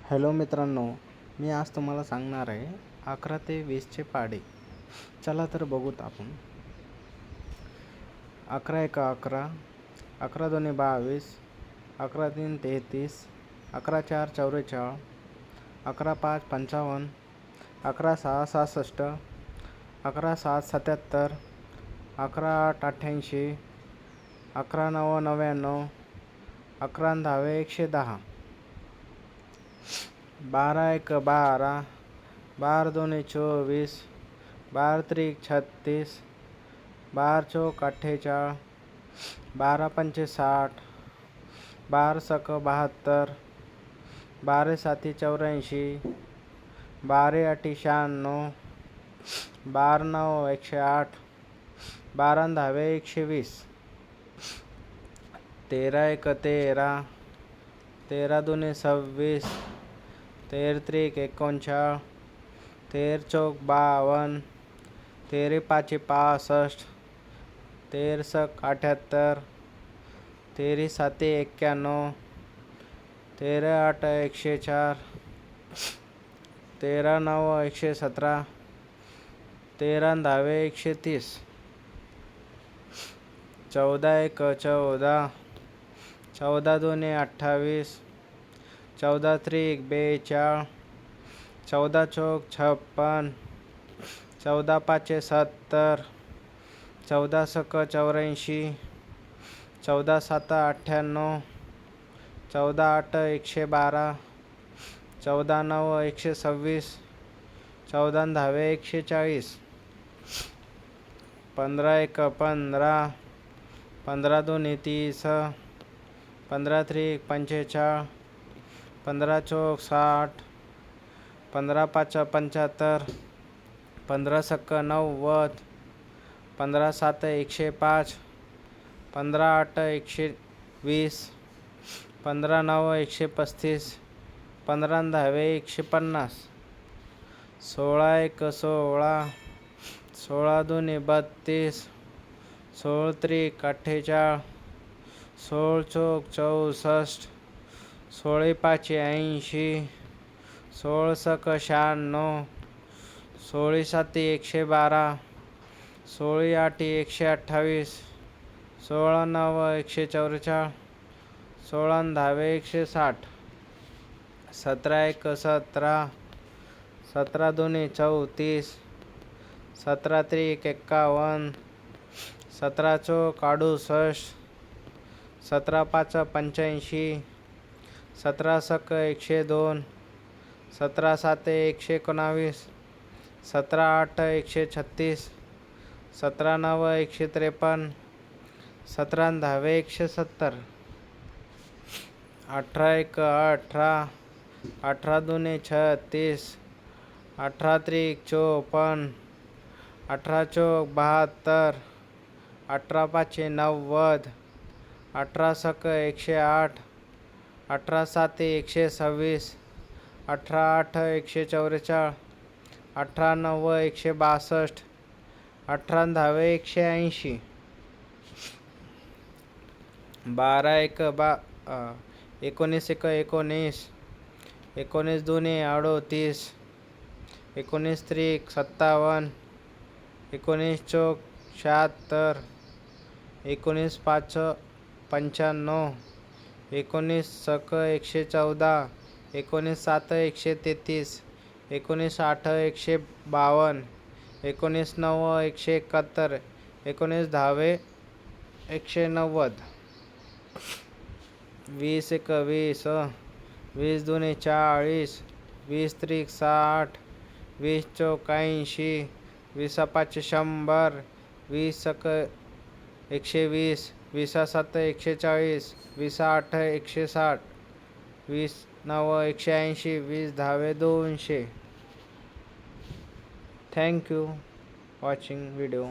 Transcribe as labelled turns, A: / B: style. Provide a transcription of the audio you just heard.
A: Hello मित्रांनो, मी आज तुम्हाला सांगणार आहे 11 ते 20चे पाढे. चला तर बघूत आपण. 11 एक 11, 11 दोन्ही 22, 11 तीन 33, 11 चार 44, 11 पाच 55, 11 सहा 66, 11 सात 77, 11 आठ 88, 11 नऊ 99, 11 दहावे 110, 12 एक 12, 12 दोन्ही 24, 12 त्रिक 36, 12 चौक 48, 12 पंचे 60, 12 सक 72, 12 साती 84, 12 आठी 96, 12 नऊ 108, 12 दहावे 120, 13 एक 13, 13 दोन्ही 26, 13 त्रिक 39, 13 चौक 52, 13 पाची 65, 13 सक 78, 13 साती 91, 13 आठ 104, 13 नऊ 117, 13 दहावे 130, 14 एक 14, 14 दोन्ही 28, 14 त्रिक 42, 14 चौक 56, 14 पाचे 70, 14 सक 84, 14 सात 98, 14 आठ 112, 14 नऊ 126, 14 दहावे 140, 15 एक 15, 15 दोन्ही 30, 15 त्रिक 45, 15 चौक 60, 15 पाच 75, 15 सक 90, 15 सात 105, 15 आठ 120, 15 नऊ 135, 15 दहावे 150, 16 एक 16, 16 दोन्ही 32, 16 त्रिक 48, 16 चौक 64, 16 पाची 80, 16 सक 96, 16 साती 112, 16 आठी 128, 16 नऊ 144, 16 दहावे 160, 17 एक 17, 17 दोन्ही 34, 17 त्रिक 51, 17 चौक 68, 17 पाच 85, 17 सक 102, 17 सात 119, 17 आठ 136, 17 नऊ 153, 17 दहावे 170, 18 एक 18, 18 दोन्ही 36, 18 त्रिक 54, 18 चौक 72, 18 पाचे 90, 18 सक 108, 18 साती 126, 18 आठ 144, 18 नऊ 162, 18 दहावे 180, 12 एक 19 एक 19, 19 दोन्ही 38, 19 त्रिक 57, 19 चौक 76, 19 पाच 95, 19 सक 114, 19 सात 133, 19 आठ 152, 19 नऊ 171, 19 दहावे 190, 20 एक 20, 20 दोन्ही 40, 20 त्रिक 60, 20 चौक 80, 20 पाचे 100, 20 सक 120, 20 सात 140, 20 आठ 160, 20 नऊ 180, 20 दहावे 200. Thank you watching video.